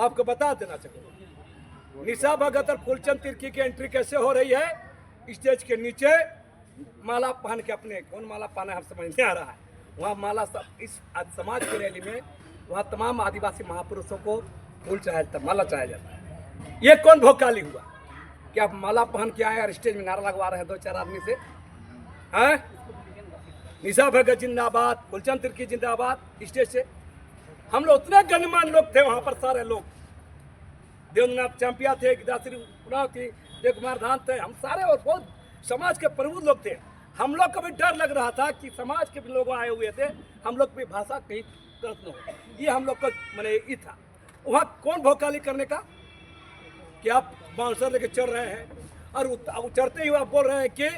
आपको बता देना चाहिए। निशा भगत और फूलचंद तिर्की की एंट्री कैसे हो रही है? स्टेज के नीचे माला पहन के, अपने कौन माला पहना है हम समझ नहीं आ रहा है, वहाँ माला सब इस समाज की रैली में वहाँ तमाम आदिवासी महापुरुषों को फूल चढ़ाया जाता है, माला चढ़ाया जाता है। ये कौन भोकाली हुआ कि आप माला पहन के आए और स्टेज में नारा लगवा रहे हैं 2-4 आदमी से? हैं? निशा भगत जिंदाबाद, फूलचंद तिर्की जिंदाबाद। स्टेज से हम लोग उतने गणमान्य लोग थे वहां पर, सारे लोग, देवेंद्रनाथ चंपिया थे, गिदाश्री उरांव थी, देव कुमार धान थे, हम सारे और बहुत समाज के प्रबुद्ध लोग थे। हम लोग को भी डर लग रहा था कि समाज के भी लोग आए हुए थे, हम लोग की भाषा कहीं गलत न हो, ये हम लोग को मैंने ये था। वहाँ कौन भोकाली करने का कि आप बाउंसर लेके चल रहे हैं और उतरते ही आप बोल रहे हैं कि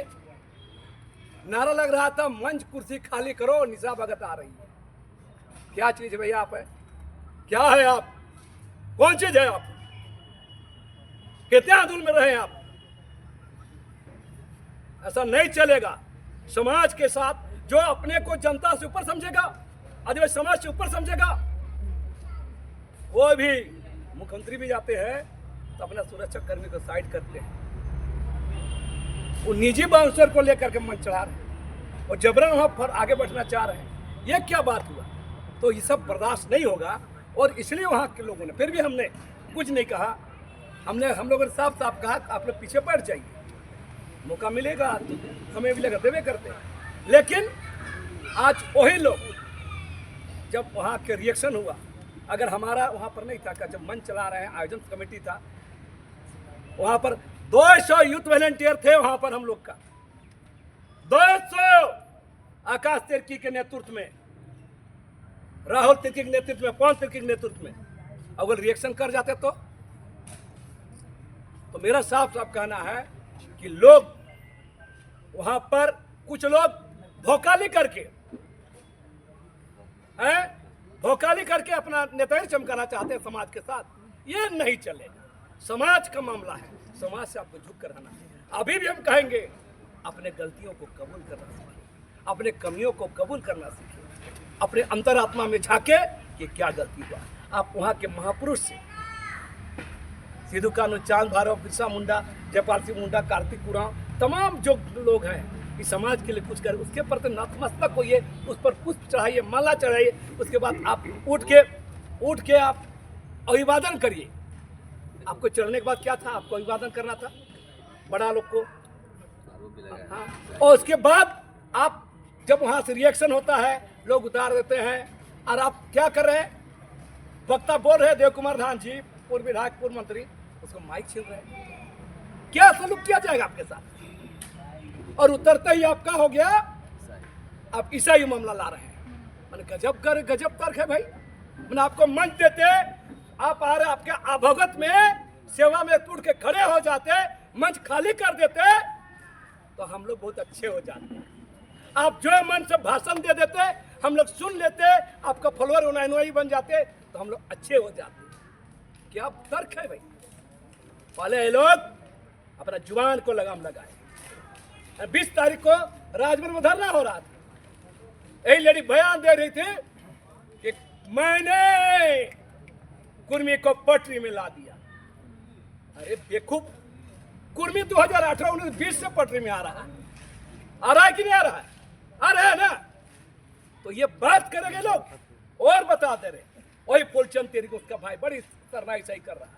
नारा लग रहा था मंच कुर्सी खाली करो, निशा भगत आ रही है। क्या चीज है भैया आप है? क्या है आप? कौन चीज है आप? कितने आंदोलन में रहे आप? ऐसा नहीं चलेगा। समाज के साथ जो अपने को जनता से ऊपर समझेगा, आदिवासी समाज से ऊपर समझेगा, वो भी मुख्यमंत्री भी जाते हैं तो अपना सुरक्षा कर्मी को साइड करते हैं। वो निजी बाउंसर को लेकर के मंच चढ़ा रहे हैं और जबरन वहां पर आगे बढ़ना चाह रहे हैं। ये क्या बात हुआ? तो ये सब बर्दाश्त नहीं होगा और इसलिए वहां के लोगों ने, फिर भी हमने कुछ नहीं कहा, हम लोगों ने साफ साफ कहा आप लोग पीछे बैठ जाइए, मौका मिलेगा तो हमें मिलेगा, देवे करते हैं। लेकिन आज वही लोग, जब वहाँ के रिएक्शन हुआ, अगर हमारा वहाँ पर नहीं था, जब मंच चला रहे हैं, आयोजन कमेटी था, वहाँ पर 200 यूथ वॉलंटियर थे वहाँ पर हम लोग का, 200 आकाश तिर्की के नेतृत्व में, राहुल तिर्की के नेतृत्व में, पवन तिर्की के नेतृत्व में, अगर रिएक्शन कर जाते तो मेरा साफ साफ कहना है कि लोग वहां पर कुछ लोग भोकाली करके अपना नेतागिरी चमकाना चाहते हैं समाज के साथ। ये नहीं चलेगा। समाज का मामला है, समाज से आपको झुक कर रहना है। अभी भी हम कहेंगे अपने गलतियों को कबूल करना सीखिए, अपने कमियों को कबूल करना सीखिए, अपने अंतरात्मा में झांके कि क्या गलती हुआ। आप वहाँ के महापुरुष से, सिद्धू कानू, चांद भैरव, बिरसा मुंडा, जयपाल सिंह मुंडा, कार्तिक उरांव, तमाम जो लोग हैं इस समाज के लिए कुछ कर, उसके प्रति नतमस्तक होइए, उस पर पुष्प चढ़ाइए, माला चढ़ाइए, उसके बाद आप उठ के आप अभिवादन करिए। आपको चढ़ने के बाद क्या था? आपको अभिवादन करना था बड़ा लोग को, हाँ। और उसके बाद आप जब वहाँ से रिएक्शन होता है, लोग उतार देते हैं और आप क्या कर रहे हैं? वक्ता बोल रहे हैं देव कुमार धान जी, पूर्व विधायक, पूर्व मंत्री, उसको माइक छीन रहे हैं। क्या सलूक किया जाएगा आपके साथ? और उतरते ही आपका हो गया, आप ईसाई मामला ला रहे हैं। मैंने गजब तर्क है भाई। मैंने आपको मंच देते, आप आ रहे, आपके अभगत में सेवा में टूट के खड़े हो जाते, मंच खाली कर देते तो हम लोग बहुत अच्छे हो जाते। आप जो मन से भाषण दे देते, हम लोग सुन लेते, आपका फॉलोअर अनुयायी बन जाते तो हम लोग अच्छे हो जाते। क्या तर्क है भाई? पहले ये लोग अपना जुबान को लगाम लगाए। 20 तारीख को राजभवन में धरना हो रहा था, यही लेडी बयान दे रही थी कि मैंने कुर्मी को पटरी में ला दिया। अरे बेवकूफ, कुर्मी 2018-19-20 से पटरी में आ रहा है कि नहीं आ रहा है? आ रहा है ना? तो ये बात करेंगे लोग और बता दे रहे, वही फूलचंद तिर्की उसका भाई बड़ी सरनाई सही कर रहा है।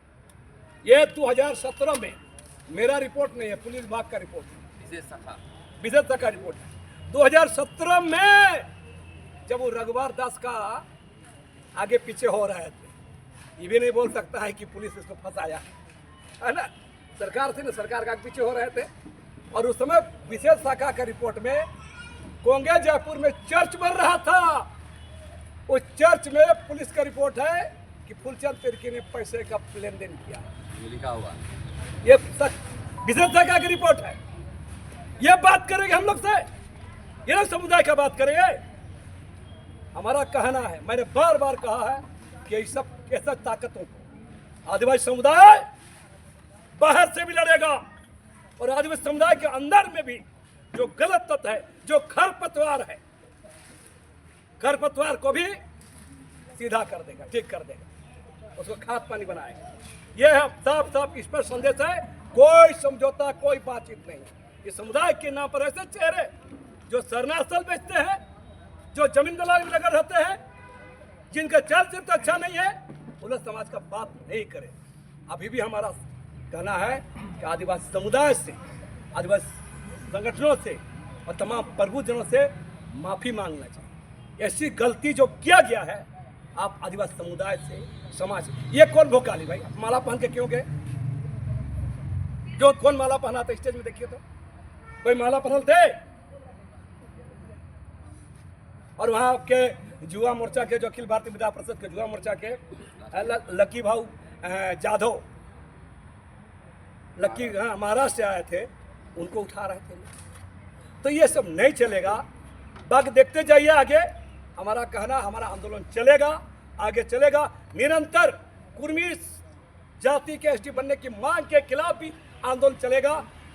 ये 2017 में, मेरा रिपोर्ट नहीं है, पुलिस विभाग का रिपोर्ट है, विशेष शाखा रिपोर्ट है। 2017 में जब वो रघुवर दास का आगे पीछे हो रहे थे, ये भी नहीं बोल सकता है कि पुलिस इसको फंसाया है ना, सरकार थी ना, सरकार का पीछे हो रहे थे। और उस समय विशेष शाखा का रिपोर्ट में कोंगे जयपुर में चर्च बन रहा था, उस चर्च में पुलिस का रिपोर्ट है कि फूलचंद तिर्की ने पैसे का लेन देन किया, ये लिखा हुआ। ये विशेष शाखा की रिपोर्ट है। ये बात करेंगे हम लोग से, ये लोग समुदाय का बात करेंगे। हमारा कहना है, मैंने बार बार कहा है कि ये सब ऐसा ताकतों को आदिवासी समुदाय बाहर से भी लड़ेगा और आदिवासी समुदाय के अंदर में भी जो गलत तत्व है, जो खरपतवार है, खरपतवार को भी सीधा कर देगा, ठीक कर देगा। उसको खाद पानी बनाएगा। यह है साफ साफ स्पष्ट संदेश है, कोई समझौता, कोई बातचीत नहीं। इस समुदाय के नाम पर ऐसे चेहरे जो शरणास्थल बेचते हैं, जो जमीन दलाली में लगे रहते हैं, जिनका चरित्र अच्छा नहीं है, उन्हें समाज का बात नहीं करे। अभी भी हमारा कहना है कि आदिवासी समुदाय से, आदिवासी संगठनों से और तमाम प्रभुजनों से माफी मांगना चाहिए। ऐसी गलती जो किया गया है, आप आदिवासी समुदाय से, समाज, ये कौन भोकाली भाई, माला पहन के क्यों गए? जो कौन माला पहना था स्टेज में देखिए तो, कोई माला पहन थे? और वहाँ के युवा मोर्चा के, जो अखिल भारतीय विद्या परिषद के युवा मोर्चा के लकी भाऊ जाधव, लकी, हाँ, महाराष्ट्र से आए थे, उनको उठा रहे थे। तो ये सब नहीं चलेगा। बाकी देखते जाइए आगे, हमारा कहना, हमारा आंदोलन चलेगा, आगे चलेगा निरंतर। कुर्मी जाति के एसटी बनने की मांग के खिलाफ भी आंदोलन चलेगा।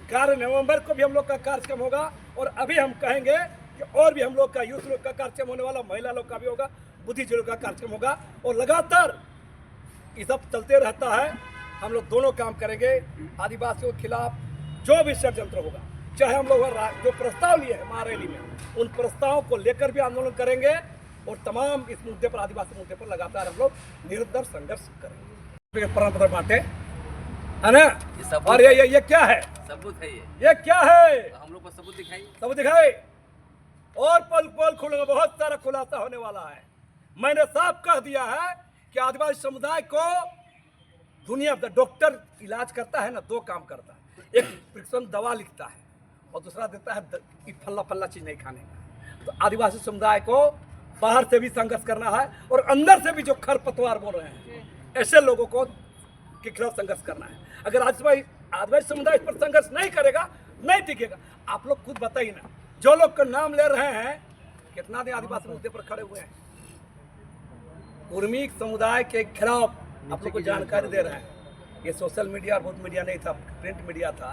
11 नवंबर को भी हम लोग का कार्यक्रम होगा, और अभी हम कहेंगे कि और भी हम लोग का यूथ लोग का कार्यक्रम होने वाला, महिला लोग का भी होगा, बुद्धिजीवियों का कार्यक्रम होगा, और लगातार ये सब चलते रहता है। हम लोग दोनों काम करेंगे। आदिवासियों के खिलाफ जो भी षड्यंत्र होगा, चाहे हम लोग जो प्रस्ताव लिए हैं महारैली में, उन प्रस्तावों को लेकर भी आंदोलन करेंगे, और तमाम इस मुद्दे पर, आदिवासी मुद्दे पर लगातार हम लोग निरंतर संघर्ष करेंगे। प्रमाण पत्र बांटे, है ना? और ये क्या है? सबूत है ये क्या है? तो हम लोग को सबूत दिखाई, सबूत दिखाए। और पल पल खुलेगा, बहुत सारा खुलासा होने वाला है। मैंने साफ कह दिया है कि आदिवासी समुदाय को दुनिया, डॉक्टर इलाज करता है ना, 2 काम करता है। एक प्रिस्क्रिप्शन दवा लिखता है, और दूसरा देता है फल्ला फल्ला चीज नहीं खाने का। तो आदिवासी समुदाय को बाहर से भी संघर्ष करना है, और अंदर से भी जो खरपतवार बोल रहे हैं, ऐसे लोगों को के खिलाफ संघर्ष करना है। अगर आदिवासी समुदाय इस पर संघर्ष नहीं करेगा, नहीं टिकेगा। आप लोग खुद बताइए ना, जो लोग का नाम ले रहे हैं, कितना दिन आदिवासी मुद्दे पर खड़े हुए हैं। कुर्मी समुदाय के खिलाफ आप लोग को जानकारी दे रहे हैं। ये सोशल मीडिया और बहुत मीडिया नहीं था, प्रिंट मीडिया था।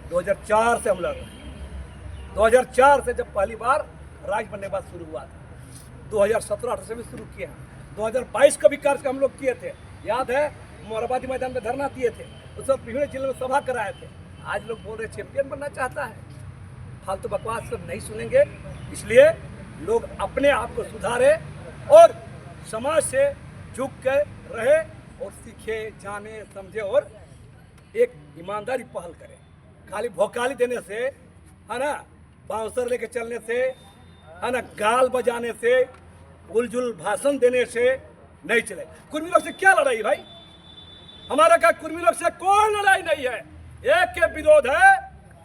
2004 से हम लड़ रहे हैं। 2004 से जब पहली बार राज बनने के बाद शुरू हुआ था, 2017-18 से भी शुरू किया। 2022 का भी कार्यक्रम हम लोग किए थे, याद है? मोराबादी मैदान में धरना दिए थे, उस वक्त विभिन्न जिलों में सभा कराए थे। आज लोग बोल रहे चैंपियन बनना चाहता है। फालतू बकवास सब नहीं सुनेंगे। इसलिए लोग अपने आप को सुधारे और समाज से जुड़ कर रहे, और सीखे, जाने, समझे, और एक ईमानदारी पहल करें। खाली भोकाली देने से, है ना, बाउंसर लेके चलने से, है ना, गाल बजाने से, उलझुल भाषण देने से नहीं चले। कुर्मी लोग से क्या लड़ाई भाई? हमारा क्या कुर्मी लोग से कोई लड़ाई नहीं है। एक के विरोध है,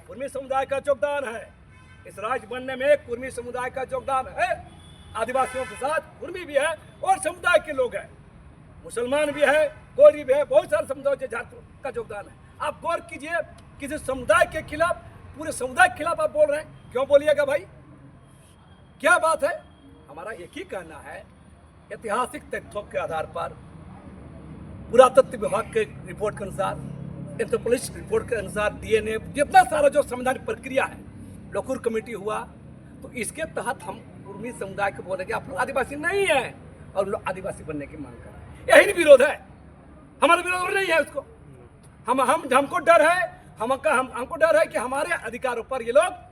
कुर्मी समुदाय का योगदान है। इस राज्य बनने में कुर्मी समुदाय का योगदान है। आदिवासियों के साथ कुर्मी भी है, और समुदाय के लोग हैं, मुसलमान भी है, गोरी भी है, बहुत सारे समुदाय का योगदान है। आप गौर कीजिए, किसी समुदाय के खिलाफ, पूरे समुदाय के खिलाफ आप बोल रहे हैं, क्यों बोलिएगा भाई? क्या बात है? हमारा एक ही कहना है, ऐतिहासिक तथ्यों के आधार पर, पुरातत्व विभाग के रिपोर्ट के अनुसार, एंथ्रोपोलॉजी रिपोर्ट के अनुसार, डीएनए, जितना सारा जो संवैधानिक प्रक्रिया है, लोकूर कमेटी हुआ, तो इसके तहत हम कुर्मी समुदाय को बोलेंगे आप लोग आदिवासी नहीं है, और लोग आदिवासी बनने की मांग कर रहे हैं। यही विरोध है, हमारा विरोध नहीं है उसको। हमको डर है, हमको डर है कि हमारे अधिकारों पर ये लोग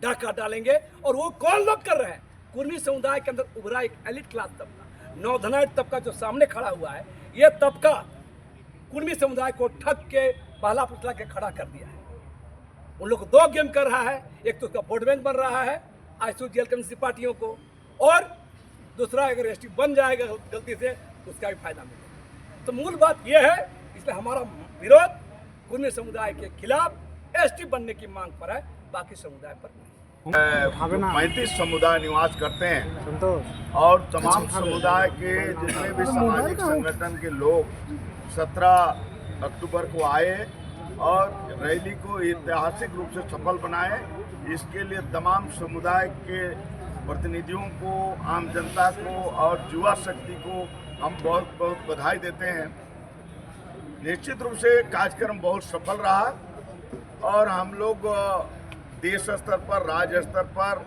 डाका डालेंगे। और वो कौन लोग कर रहे हैं? कुर्मी समुदाय के अंदर उभरा एक एलिट क्लास तबका, नौधनाइट तबका जो सामने खड़ा हुआ है, ये तबका कुर्मी समुदाय को ठग के, पहला पुतला के खड़ा कर दिया है। उन लोग 2 गेम कर रहा है, एक तो उसका वोट बैंक बन रहा है जेल कम्युनिस्ट पार्टियों को, और दूसरा अगर एसटी बन जाएगा गलती से, उसका भी फायदा मिलेगा। तो मूल बात यह है, इसलिए हमारा विरोध कुर्मी समुदाय के खिलाफ एसटी बनने की मांग पर है, बाकी समुदाय पर नहीं। 35 समुदाय निवास करते हैं, और तमाम समुदाय के जितने भी सामाजिक संगठन के लोग 17 अक्टूबर को आए और रैली को ऐतिहासिक रूप से सफल बनाए। इसके लिए तमाम समुदाय के प्रतिनिधियों को, आम जनता को और युवा शक्ति को हम बहुत बहुत बधाई देते हैं। निश्चित रूप से कार्यक्रम बहुत सफल रहा, और हम लोग देश स्तर पर, राज्य स्तर पर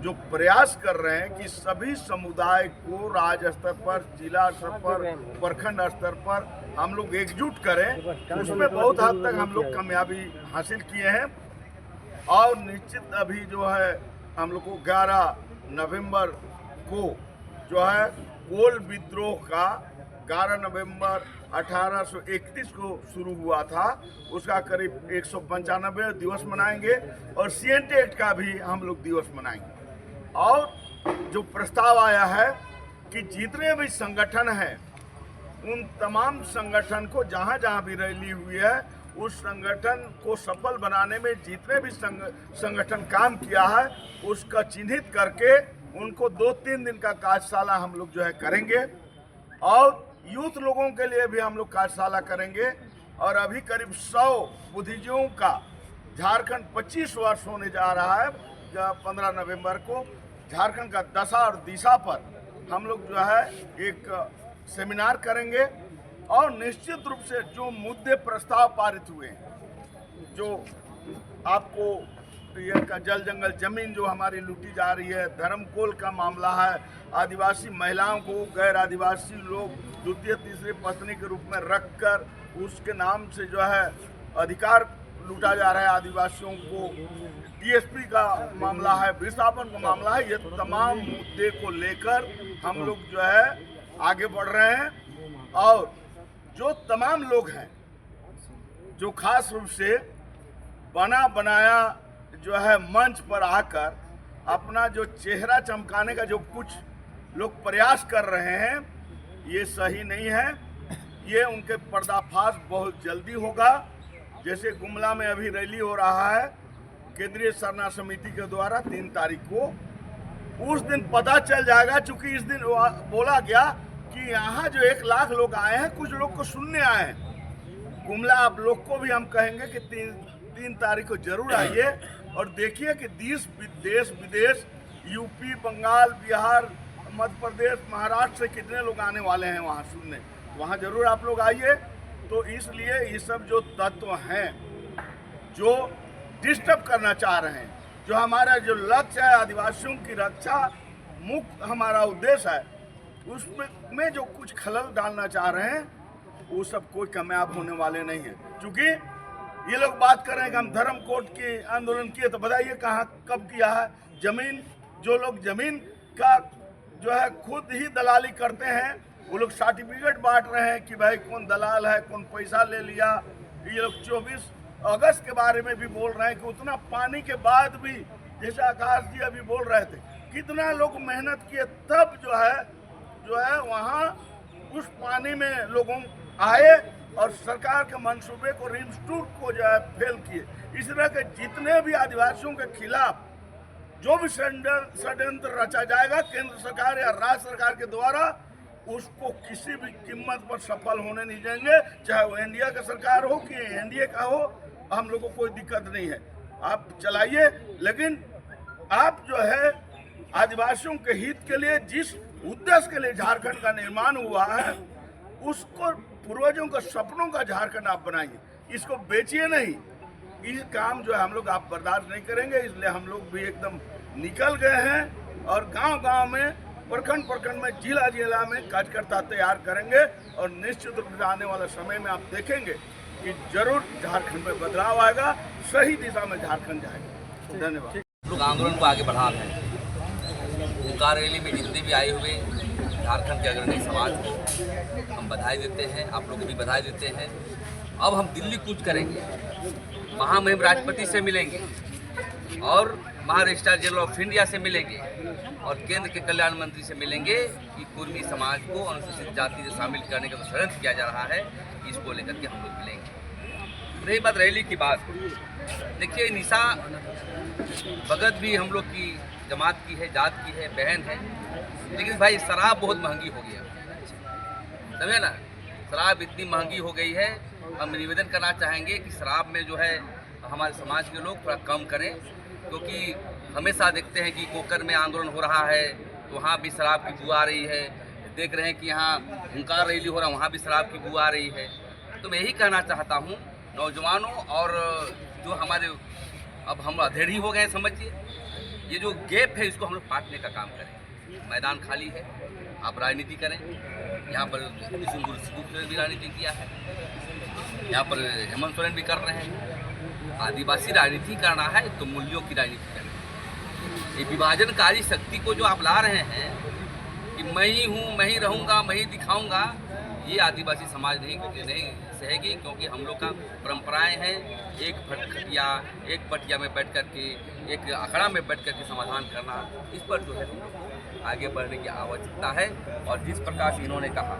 जो प्रयास कर रहे हैं कि सभी समुदाय को राज्य स्तर पर, जिला स्तर पर, प्रखंड स्तर पर हम लोग एकजुट करें, उसमें बहुत हद तक हम लोग कामयाबी हासिल किए हैं। और निश्चित अभी जो है हम लोग को 11 नवंबर को जो है कोल विद्रोह का 11 नवंबर 1831 को शुरू हुआ था, उसका करीब 195 दिवस मनाएंगे और सीएनटी एक्ट का भी हम लोग दिवस मनाएंगे। और जो प्रस्ताव आया है कि जितने भी संगठन हैं उन तमाम संगठन को जहां जहां भी रैली हुई है उस संगठन को सफल बनाने में जितने भी संगठन काम किया है उसका चिन्हित करके उनको 2-3 दिन का कार्यशाला हम लोग जो है करेंगे। और यूथ लोगों के लिए भी हम लोग कार्यशाला करेंगे। और अभी करीब 100 बुद्धिजीवियों का झारखंड 25 वर्ष होने जा रहा है। 15 नवंबर को झारखंड का दशा और दिशा पर हम लोग जो है एक सेमिनार करेंगे। और निश्चित रूप से जो मुद्दे प्रस्ताव पारित हुए हैं, जो आपको ये का जल जंगल जमीन जो हमारी लूटी जा रही है, धर्मकोल का मामला है, आदिवासी महिलाओं को गैर आदिवासी लोग द्वितीय तीसरी पत्नी के रूप में रखकर उसके नाम से जो है अधिकार लूटा जा रहा है आदिवासियों को, टीएसपी का मामला है, विस्थापन का मामला है, ये तमाम मुद्दे को लेकर हम लोग जो है आगे बढ़ रहे हैं। और जो तमाम लोग हैं जो खास रूप से बना बनाया जो है मंच पर आकर अपना जो चेहरा चमकाने का जो कुछ लोग प्रयास कर रहे हैं, ये सही नहीं है। ये उनके पर्दाफाश बहुत जल्दी होगा। जैसे गुमला में अभी रैली हो रहा है केंद्रीय सरना समिति के द्वारा 3 तारीख को, उस दिन पता चल जाएगा। चूंकि इस दिन बोला गया कि यहाँ जो 1 लाख लोग आए हैं, कुछ लोग को सुनने आए हैं। गुमला आप लोग को भी हम कहेंगे कि 3 तारीख को जरूर आइए और देखिए कि देश विदेश, यूपी, बंगाल, बिहार, मध्य प्रदेश, महाराष्ट्र से कितने लोग आने वाले हैं वहाँ सुनने। वहाँ जरूर आप लोग आइए। तो इसलिए ये सब जो तत्व हैं जो डिस्टर्ब करना चाह रहे हैं, जो हमारा जो लक्ष्य है आदिवासियों की रक्षा मुक्त हमारा उद्देश्य है, उसमें जो कुछ खलल डालना चाह रहे हैं वो सब कोई कामयाब होने वाले नहीं है। क्योंकि ये लोग बात कर रहे हैं कि हम धर्म कोड के आंदोलन किए, तो बताइए कहाँ कब किया है? जमीन, जो लोग जमीन का जो है खुद ही दलाली करते हैं, वो लोग सर्टिफिकेट बांट रहे हैं कि भाई कौन दलाल है, कौन पैसा ले लिया। ये लोग 24 अगस्त के बारे में भी बोल रहे हैं कि उतना पानी के बाद भी, जैसे आकाश जी अभी बोल रहे थे, कितना लोग मेहनत किए तब जो है वहाँ उस पानी में लोगों आए और सरकार के मंसूबे को, रिमस्टूट को जो है फेल किए। इस तरह के जितने भी आदिवासियों के खिलाफ जो भी षड्यंत्र रचा जाएगा केंद्र सरकार या राज्य सरकार के द्वारा, उसको किसी भी कीमत पर सफल होने नहीं देंगे। चाहे वो इंडिया का सरकार हो कि एनडीए का हो, हम लोगों को कोई दिक्कत नहीं है, आप चलाइए। लेकिन आप जो है आदिवासियों के हित के लिए, जिस उद्देश्य के लिए झारखंड का निर्माण हुआ है, उसको पूर्वजों का सपनों का झारखंड आप बनाइए, इसको बेचिए नहीं। इस काम जो है हम लोग आप बर्दाश्त नहीं करेंगे। इसलिए हम लोग भी एकदम निकल गए हैं और गांव-गांव में, प्रखंड में, जिला में कार्यकर्ता तैयार करेंगे। और निश्चित रूप से आने वाला समय में आप देखेंगे कि जरूर झारखंड में बदलाव आएगा, सही दिशा में झारखंड जाएगा। धन्यवाद। लोग आंदोलन को आगे बढ़ा रहे हैं। हुंकार रैली में जितने भी आए हुए झारखंड के अग्रणी समाज को हम बधाई देते हैं, आप लोग को भी बधाई देते हैं। अब हम दिल्ली कूच करेंगे, महामहिम राष्ट्रपति से मिलेंगे और महारजिस्ट्रार जनरल ऑफ इंडिया से मिलेंगे और केंद्र के कल्याण मंत्री से मिलेंगे कि कुर्मी समाज को अनुसूचित जाति से शामिल करने का जो षड्यंत्र किया जा रहा है, इसको लेकर के हम लोग मिलेंगे। रही बात रैली की बात, देखिए निशा भगत भी हम लोग की जमात की है, जात की है, बहन है, लेकिन भाई शराब बहुत महंगी हो गई है, समझे ना। शराब इतनी महंगी हो गई है, हम निवेदन करना चाहेंगे कि शराब में जो है हमारे समाज के लोग थोड़ा कम करें, क्योंकि हमेशा देखते हैं कि कोकर में आंदोलन हो रहा है तो वहाँ भी शराब की बू आ रही है, देख रहे हैं कि यहाँ हुंकार रैली हो रहा है वहाँ भी शराब की बू आ रही है। तो मैं यही कहना चाहता हूँ नौजवानों और जो हमारे, अब हम अधेड़ ही हो गए समझिए, ये जो गैप है इसको हम लोग पाटने का काम करें। मैदान खाली है, आप राजनीति करें। यहाँ पर ने भी राजनीति किया है, यहाँ पर हेमंत सोरेन भी कर रहे हैं। आदिवासी राजनीति करना है तो मूल्यों की राजनीति करें। ये विभाजनकारी शक्ति को जो आप ला रहे हैं कि मैं ही हूँ, मैं ही रहूँगा, मैं ही दिखाऊँगा, ये आदिवासी समाज नहीं सहेगी। क्योंकि हम लोग का परंपराएं हैं एक पटिया में बैठ कर के, एक अखड़ा में बैठ कर के समाधान करना। इस पर जो है हम लोग आगे बढ़ने की आवश्यकता है। और जिस प्रकार से इन्होंने कहा,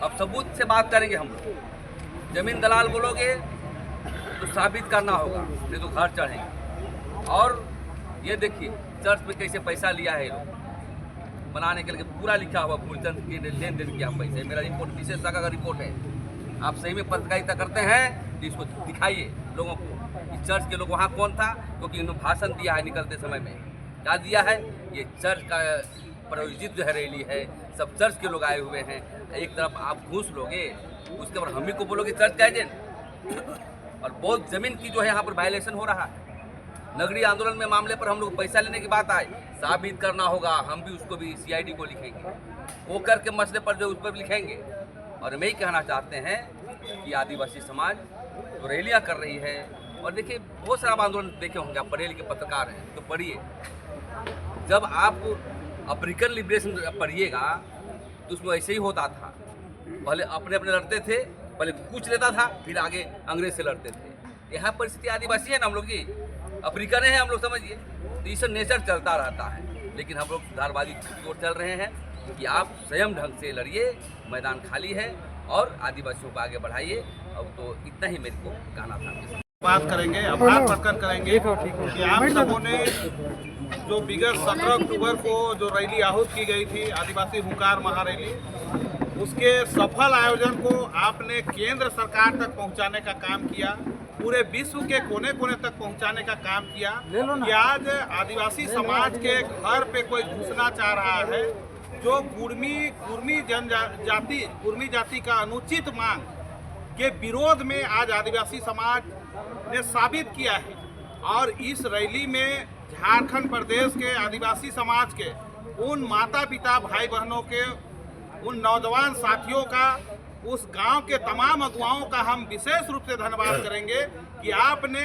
अब सबूत से बात करेंगे हम लोग। जमीन दलाल बोलोगे तो साबित करना होगा, नहीं तो घर चढ़ेंगे। और ये देखिए चर्च में कैसे पैसा लिया है लोग बनाने के लिए, पूरा लिखा हुआ फूलचंद के लेन देन किया पैसे। मेरा रिपोर्ट विशेष शाखा का रिपोर्ट है। आप सही में पत्रकारिता करते हैं तो इसको दिखाइए लोगों को। इस चर्च के लोग वहाँ कौन था? क्योंकि इन्होंने भाषण दिया है निकलते समय में। क्या दिया है? ये चर्च का प्रायोजित जो है रैली है, सब चर्च के लोग आए हुए हैं। एक तरफ आप घूस लोगे, उसके बाद हम ही को बोलोगे चर्च का एजेंट। और बहुत जमीन की जो है यहाँ पर वायलेशन हो रहा है। नगरीय आंदोलन में मामले पर हम लोग पैसा लेने की बात आए, साबित करना होगा। हम भी उसको भी CID को लिखेंगे, वो करके मसले पर जो उस पर लिखेंगे। और मैं ही कहना चाहते हैं कि आदिवासी समाज तो रैलियाँ कर रही है। और देखिए बहुत सारा आंदोलन देखे होंगे आप, पढ़े लिखे पत्रकार हैं तो पढ़िए। जब आप अफ्रीकन लिबरेशन पढ़िएगा तो उसमें ऐसे ही होता था। पहले अपने लड़ते थे, पहले कुछ लेता था, फिर आगे अंग्रेज से लड़ते थे। यहाँ परिस्थिति आदिवासी है ना हम लोग की, अफ्रीकन है हम लोग, समझिए। तो ये सब नेचर चलता रहता है। लेकिन हम लोग सुधारवादी की ओर चल रहे हैं कि आप स्वयं ढंग से लड़िए, मैदान खाली है, और आदिवासियों को आगे बढ़ाइए। अब तो इतना ही मेरे को कहना था। बात करेंगे, आभार प्रकट करेंगे कि आप सबों ने जो विगत 17 अक्टूबर को जो रैली आहूत की गई थी, आदिवासी हुंकार महारैली, उसके सफल आयोजन को आपने केंद्र सरकार तक पहुंचाने का काम किया, पूरे विश्व के कोने कोने तक पहुंचाने का काम किया। कि आज आदिवासी समाज के घर पे कोई घुसना चाह रहा है, जो कुर्मी जाति का अनुचित मांग के विरोध में आज आदिवासी समाज ने साबित किया है। और इस रैली में झारखंड प्रदेश के आदिवासी समाज के उन माता पिता भाई बहनों के, उन नौजवान साथियों का, उस गांव के तमाम अगुवाओं का हम विशेष रूप से धन्यवाद करेंगे कि आपने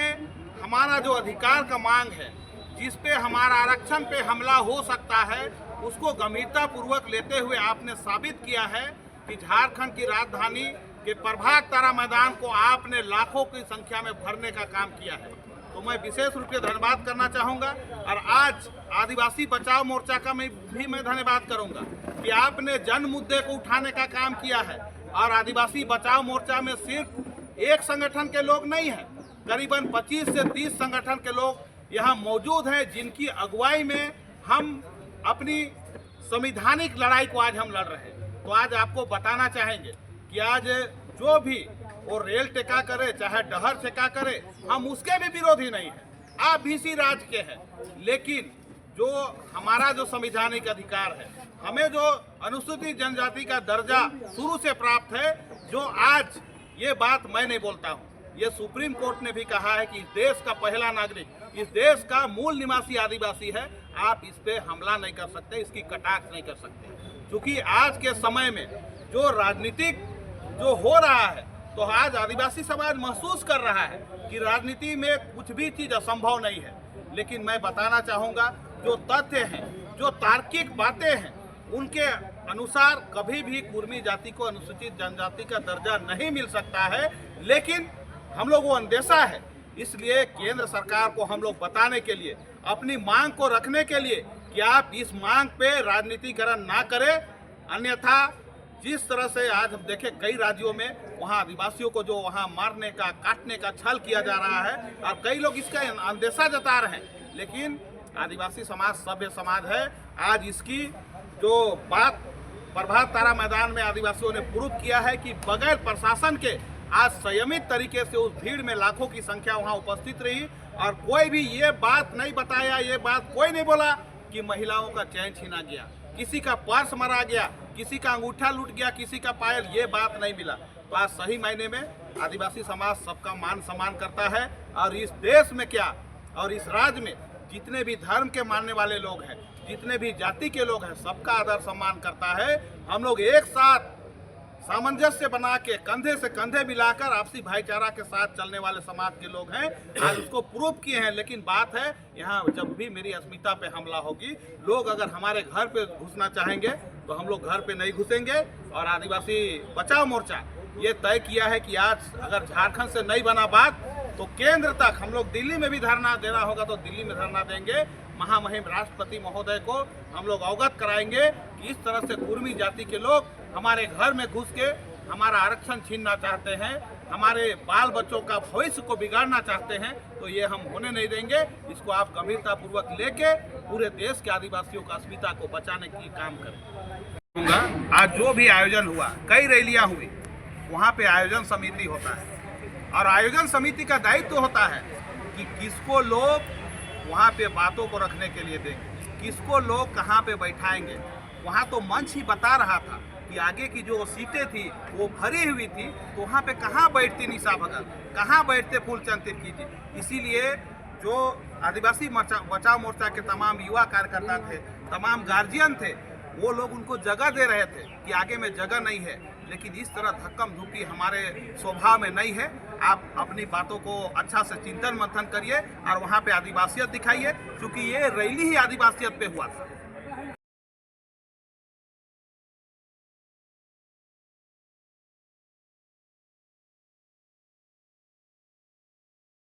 हमारा जो अधिकार का मांग है, जिस पे हमारा आरक्षण पे हमला हो सकता है, उसको गंभीरता पूर्वक लेते हुए आपने साबित किया है कि झारखंड की राजधानी के प्रभात तारा मैदान को आपने लाखों की संख्या में भरने का काम किया है। तो मैं विशेष रूप से धन्यवाद करना चाहूँगा। और आज आदिवासी बचाओ मोर्चा का मैं धन्यवाद करूँगा कि आपने जन मुद्दे को उठाने का काम किया है। और आदिवासी बचाओ मोर्चा में सिर्फ एक संगठन के लोग नहीं हैं, करीबन 25 से 30 संगठन के लोग यहाँ मौजूद हैं, जिनकी अगुवाई में हम अपनी संवैधानिक लड़ाई को आज हम लड़ रहे हैं। तो आज आपको बताना चाहेंगे कि आज जो भी वो रेल टेका करे, चाहे डहर टेका करे, हम उसके भी विरोधी नहीं हैं। आप भी इसी राज्य के हैं, लेकिन जो हमारा जो संवैधानिक अधिकार है, हमें जो अनुसूचित जनजाति का दर्जा शुरू से प्राप्त है, जो आज ये बात मैं नहीं बोलता हूँ, ये सुप्रीम कोर्ट ने भी कहा है कि इस देश का पहला नागरिक, इस देश का मूल निवासी आदिवासी है। आप इस पे हमला नहीं कर सकते, इसकी कटाक्ष नहीं कर सकते। क्योंकि आज के समय में जो राजनीतिक जो हो रहा है, तो आज आदिवासी समाज महसूस कर रहा है कि राजनीति में कुछ भी चीज़ असंभव नहीं है। लेकिन मैं बताना चाहूँगा, जो तथ्य हैं, जो तार्किक बातें हैं, उनके अनुसार कभी भी कुर्मी जाति को अनुसूचित जनजाति का दर्जा नहीं मिल सकता है। लेकिन हम लोग वो अंदेशा है, इसलिए केंद्र सरकार को हम लोग बताने के लिए, अपनी मांग को रखने के लिए कि आप इस मांग पे राजनीतिकरण ना करें। अन्यथा जिस तरह से आज हम देखें कई राज्यों में वहाँ आदिवासियों को जो वहाँ मारने का, काटने का छल किया जा रहा है, और कई लोग इसका अंदेशा जता रहे हैं। लेकिन आदिवासी समाज सभ्य समाज है। आज इसकी जो बात प्रभात तारा मैदान में आदिवासियों ने प्रूव किया है कि बगैर प्रशासन के आज संयमित तरीके से उस भीड़ में लाखों की संख्या वहां उपस्थित रही, और कोई भी ये बात नहीं बताया, ये बात कोई नहीं बोला कि महिलाओं का चैन छीना गया, किसी का पर्स मारा गया, किसी का अंगूठा लूट गया, किसी का पायल, ये बात नहीं मिला। तो आज सही मायने में आदिवासी समाज सबका मान सम्मान करता है। और इस देश में क्या, और इस राज्य में जितने भी धर्म के मानने वाले लोग हैं, जितने भी जाति के लोग हैं, सबका आदर सम्मान करता है। हम लोग एक साथ सामंजस्य बना के कंधे से कंधे मिलाकर आपसी भाईचारा के साथ चलने वाले समाज के लोग हैं। आज उसको प्रूव किए हैं। लेकिन बात है, यहाँ जब भी मेरी अस्मिता पे हमला होगी, लोग अगर हमारे घर पे घुसना चाहेंगे तो हम लोग घर पे नहीं घुसेंगे। और आदिवासी बचाओ मोर्चा ये तय किया है कि आज अगर झारखंड से नहीं बना बात तो केंद्र तक हम लोग दिल्ली में भी धरना देना होगा तो दिल्ली में धरना देंगे। महामहिम राष्ट्रपति महोदय को हम लोग अवगत कराएंगे कि इस तरह से कुर्मी जाति के लोग हमारे घर में घुस के हमारा आरक्षण छीनना चाहते हैं, हमारे बाल बच्चों का भविष्य को बिगाड़ना चाहते हैं, तो ये हम होने नहीं देंगे। इसको आप गंभीरतापूर्वक लेके पूरे देश के आदिवासियों का अस्मिता को बचाने की काम करें। आज जो भी आयोजन हुआ, कई रैलियां हुई, वहाँ पे आयोजन समिति होता है और आयोजन समिति का दायित्व होता है कि किसको लोग वहाँ पे बातों को रखने के लिए देंगे, किसको लोग कहाँ पे बैठाएंगे। वहाँ तो मंच ही बता रहा था कि आगे की जो सीटें थी वो भरी हुई थी, तो वहाँ पे कहाँ बैठती निशा भगत, कहाँ बैठते फूलचंद तिर्की जी। इसीलिए जो आदिवासी बचाओ मोर्चा के तमाम युवा कार्यकर्ता थे, तमाम गार्जियन थे, वो लोग उनको जगह दे रहे थे कि आगे में जगह नहीं है। लेकिन इस तरह धक्कम धुक्की हमारे स्वभाव में नहीं है। आप अपनी बातों को अच्छा से चिंतन मंथन करिए और वहाँ पे आदिवासियत दिखाइए, क्योंकि ये रैली ही आदिवासियत पे हुआ था।